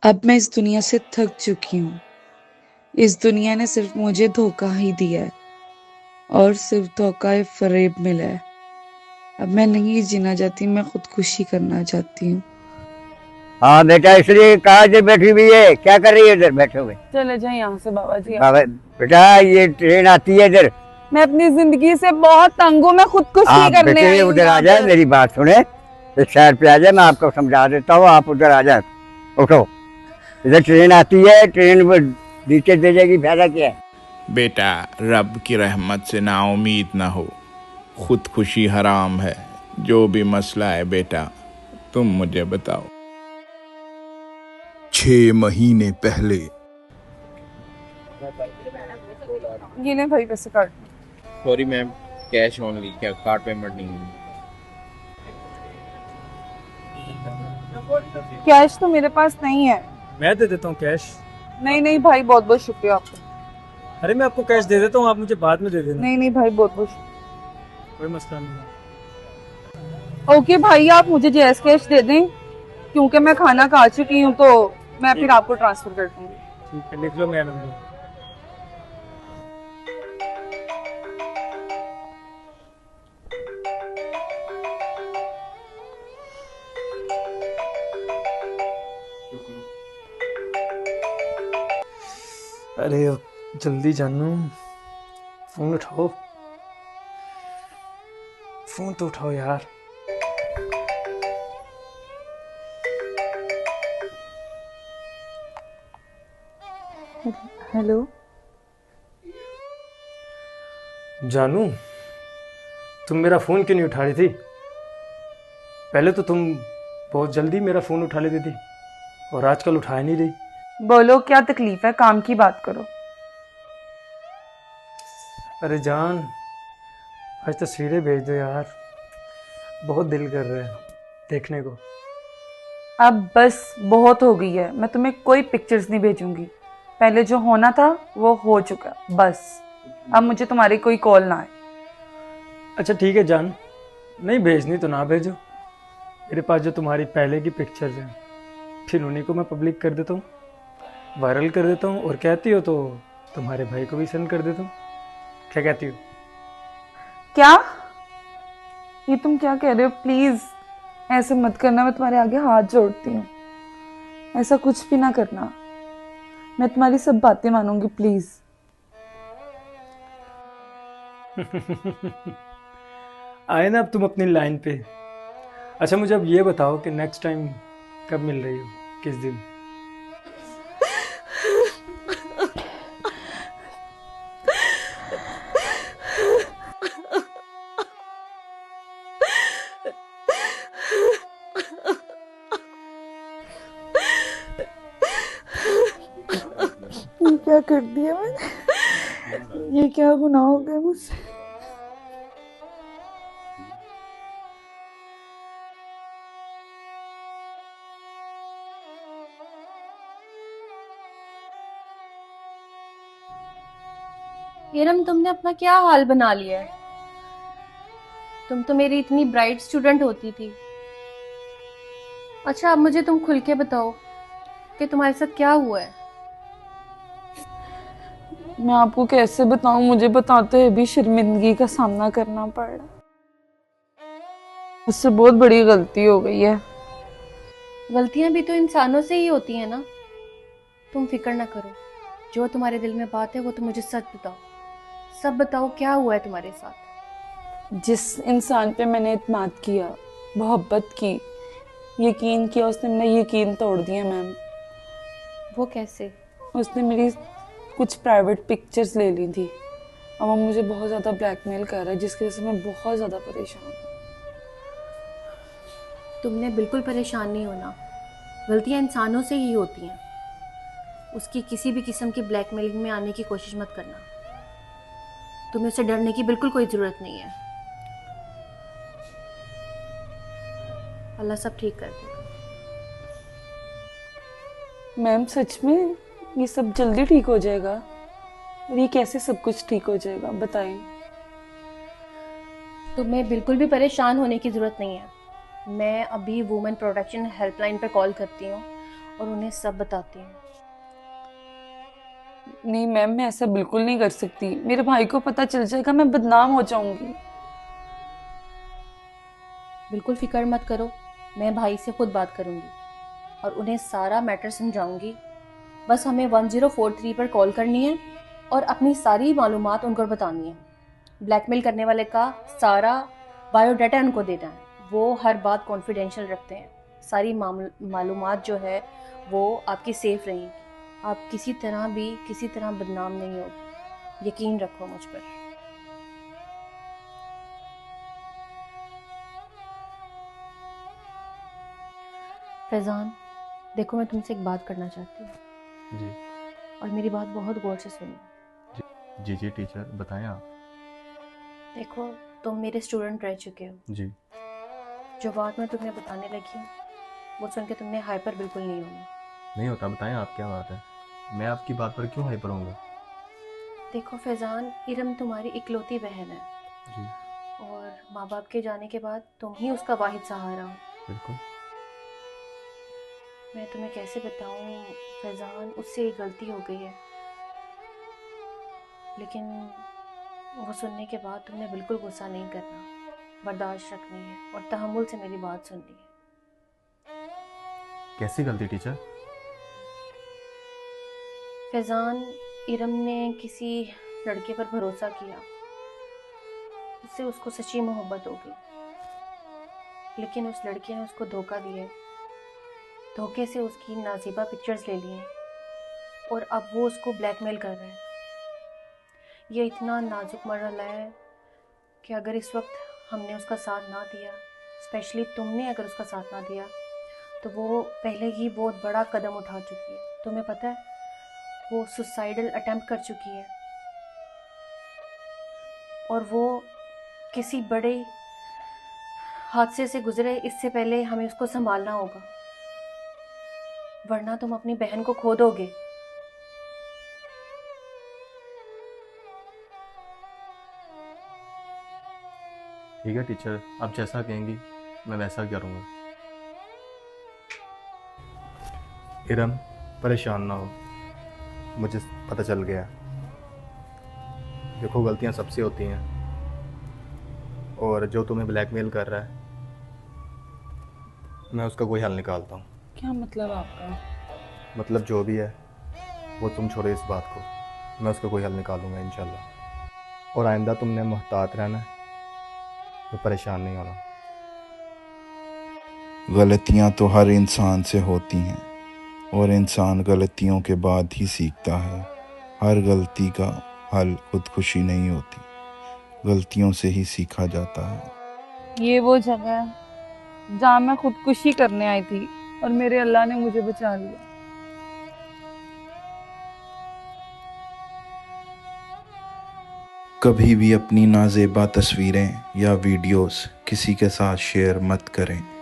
अब मैं इस दुनिया से थक चुकी हूँ। इस दुनिया ने सिर्फ मुझे धोखा ही दिया है और सिर्फ धोखा फरेब मिला है। अब मैं नहीं जीना चाहती, मैं खुदकुशी करना चाहती हूँ। हाँ बेटा, इसलिए कहा जो बैठी हुई है, क्या कर रही है इधर बैठे हुए? चले जाए यहाँ से बाबा जी। बाबा बेटा, ये ट्रेन आती है इधर। मैं अपनी जिंदगी से बहुत तंग हूँ, मैं खुदकुशी आप करने बेटे आई हूँ उधर आ यहाँ जाए, पर। मेरी बात सुने। इस साइड पे आ जाए, मैं आपको समझा देता हूँ। आप उधर आ जाए, उठो। इधर ट्रेन आती है, ट्रेन वो नीचे दे जाएगी, फायदा क्या है? बेटा, रब की रहमत से नाउमीद ना हो। खुदकुशी हराम है। जो भी मसला है बेटा, तुम मुझे बताओ। 6 महीने पहले। ये ले भाई पैसे काट। सॉरी मैम, कैश ओनली, क्या कार्ड पेमेंट नहीं है। कैश तो मेरे पास नहीं है। मैं दे देता हूँ कैश। नहीं नहीं भाई, बहुत बहुत शुक्रिया आपका। अरे मैं आपको कैश दे देता हूँ, आप मुझे बाद में दे देना। नहीं नहीं भाई, बहुत बहुत कोई मसला नहीं है। ओके भाई, आप मुझे जैस कैश दे दें क्योंकि मैं खाना खा चुकी हूँ, तो मैं फिर आपको ट्रांसफर कर दूंगी। ठीक है, लिख लो मेरा नंबर। अरे जल्दी जानू, फोन उठाओ, फोन तो उठाओ यार। हेलो जानू, तुम मेरा फोन क्यों नहीं उठा रही थी? पहले तो तुम बहुत जल्दी मेरा फोन उठा लेती थी और आजकल उठा नहीं रही। बोलो, क्या तकलीफ है? काम की बात करो। अरे जान, आज तस्वीरें भेज दो यार, बहुत दिल कर रहा है देखने को। अब बस बहुत हो गई है, मैं तुम्हें कोई पिक्चर्स नहीं भेजूंगी। पहले जो होना था वो हो चुका, बस अब मुझे तुम्हारी कोई कॉल ना आए। अच्छा ठीक है जान, नहीं भेजनी तो ना भेजो। मेरे पास जो तुम्हारी पहले की पिक्चर्स हैं, फिर उन्हीं को मैं पब्लिक कर देता हूँ, वायरल कर देता हूँ, और कहती हो तो तुम्हारे भाई को भी सेंड कर देता हूँ। क्या कहती हो? क्या? ये तुम क्या कह रहे हो? प्लीज ऐसे मत करना, मैं तुम्हारे आगे हाथ जोड़ती हूँ। ऐसा कुछ भी ना करना, मैं तुम्हारी सब बातें मानूंगी, प्लीज। आए ना अब तुम अपनी लाइन पे। अच्छा मुझे अब ये बताओ कि नेक्स्ट टाइम कब मिल रही हो, किस दिन? ये क्या कर दिया मैंने? ये क्या गुनाह हो गया मुझसे? इरम, तुमने अपना क्या हाल बना लिया है? तुम तो मेरी इतनी ब्राइट स्टूडेंट होती थी। अच्छा अब मुझे तुम खुल के बताओ कि तुम्हारे साथ क्या हुआ है। मैं आपको कैसे बताऊं? मुझे बताते हुए भी शर्मिंदगी का सामना करना पड़ रहा। मुझसे बहुत बड़ी गलती हो गई है। गलतियां भी तो इंसानों से ही होती हैं ना। तुम फिक्र ना करो, जो तुम्हारे दिल में बात है वो तो मुझे सच बताओ। सब बताओ, क्या हुआ है तुम्हारे साथ? जिस इंसान पे मैंने इत्मीनान किया, मोहब्बत की, यकीन किया, उसने मेरा यकीन तोड़ दिया मैम। वो कैसे? उसने मेरी कुछ प्राइवेट पिक्चर्स ले ली थी। अब वो मुझे बहुत ज़्यादा ब्लैकमेल कर रहा है, जिसकी वजह से मैं बहुत ज़्यादा परेशान हूँ। तुमने बिल्कुल परेशान नहीं होना। गलतियां इंसानों से ही होती हैं। उसकी किसी भी किस्म की ब्लैकमेलिंग में आने की कोशिश मत करना। तुम्हें उससे डरने की बिल्कुल कोई ज़रूरत नहीं है। अल्लाह सब ठीक कर देगा। मैम सच में ये सब जल्दी ठीक हो जाएगा? और ये कैसे सब कुछ ठीक हो जाएगा, बताएं। तुम्हें बिल्कुल भी परेशान होने की ज़रूरत नहीं है। मैं अभी वुमेन प्रोटेक्शन हेल्पलाइन पर कॉल करती हूँ और उन्हें सब बताती हूँ। नहीं मैम, मैं ऐसा बिल्कुल नहीं कर सकती। मेरे भाई को पता चल जाएगा, मैं बदनाम हो जाऊंगी। बिल्कुल फिक्र मत करो, मैं भाई से खुद बात करूँगी और उन्हें सारा मैटर समझाऊंगी। बस हमें 1043 पर कॉल करनी है और अपनी सारी मालूमात उनको बतानी है। ब्लैकमेल करने वाले का सारा बायोडाटा उनको देना है। वो हर बात कॉन्फिडेंशियल रखते हैं। सारी मालूमात जो है वो आपकी सेफ रहेंगी। आप किसी तरह बदनाम नहीं होगी, यकीन रखो मुझ पर। फैज़ान, देखो मैं तुमसे एक बात करना चाहती हूँ जी और मेरी बात बहुत गौर से सुनो। जी जी टीचर, बताएं आप। देखो, तुम मेरे स्टूडेंट रह चुके हो। जी जो बात मैं तुम्हें बताने लगी हूँ वो सुन के तुमने हाइपर बिल्कुल नहीं होना। नहीं होता, बताएं आप क्या बात है। मैं आपकी बात पर क्यों हाइपर होऊंगा। देखो फैज़ान, इरम तुम्हारी इकलौती बहन है जी और माँ बाप के जाने के बाद तुम ही उसका वाहिद सहारा हो। बिल्कुल। मैं तुम्हें कैसे बताऊँ फैज़ान, उससे एक गलती हो गई है, लेकिन वो सुनने के बाद तुमने बिल्कुल गुस्सा नहीं करना, बर्दाश्त रखनी है और तहम्मुल से मेरी बात सुननी है। कैसी गलती टीचर। फैज़ान, इरम ने किसी लड़के पर भरोसा किया, उससे उसको सच्ची मोहब्बत हो गई, लेकिन उस लड़के ने उसको धोखा दिया। धोखे से उसकी नाज़िबा पिक्चर्स ले लिए और अब वो उसको ब्लैकमेल कर रहा है। ये इतना नाजुक मरहला है कि अगर इस वक्त हमने उसका साथ ना दिया, स्पेशली तुमने अगर उसका साथ ना दिया, तो वो पहले ही बहुत बड़ा कदम उठा चुकी है। तुम्हें पता है, वो सुसाइडल अटेम्प्ट कर चुकी है और वो किसी बड़े हादसे से गुजरे इससे पहले हमें उसको संभालना होगा, वरना तुम अपनी बहन को खो दोगे। ठीक है टीचर, आप जैसा कहेंगी मैं वैसा करूँगा। इरम, परेशान ना हो, मुझे पता चल गया। देखो, गलतियाँ सबसे होती हैं और जो तुम्हें ब्लैकमेल कर रहा है मैं उसका कोई हल निकालता हूँ। क्या मतलब आपका? मतलब जो भी है वो तुम छोड़ो इस बात को, मैं उसका कोई हल निकालूंगा इंशाल्लाह। और आइंदा तुमने मुहतात रहना है, तो परेशान नहीं होना। गलतियां तो हर इंसान से होती हैं और इंसान गलतियों के बाद ही सीखता है। हर गलती का हल खुदकुशी नहीं होती, गलतियों से ही सीखा जाता है। ये वो जगह है जहाँ मैं खुदकुशी करने आई थी और मेरे अल्लाह ने मुझे बचा लिया। कभी भी अपनी नाजेबा तस्वीरें या वीडियोस किसी के साथ शेयर मत करें।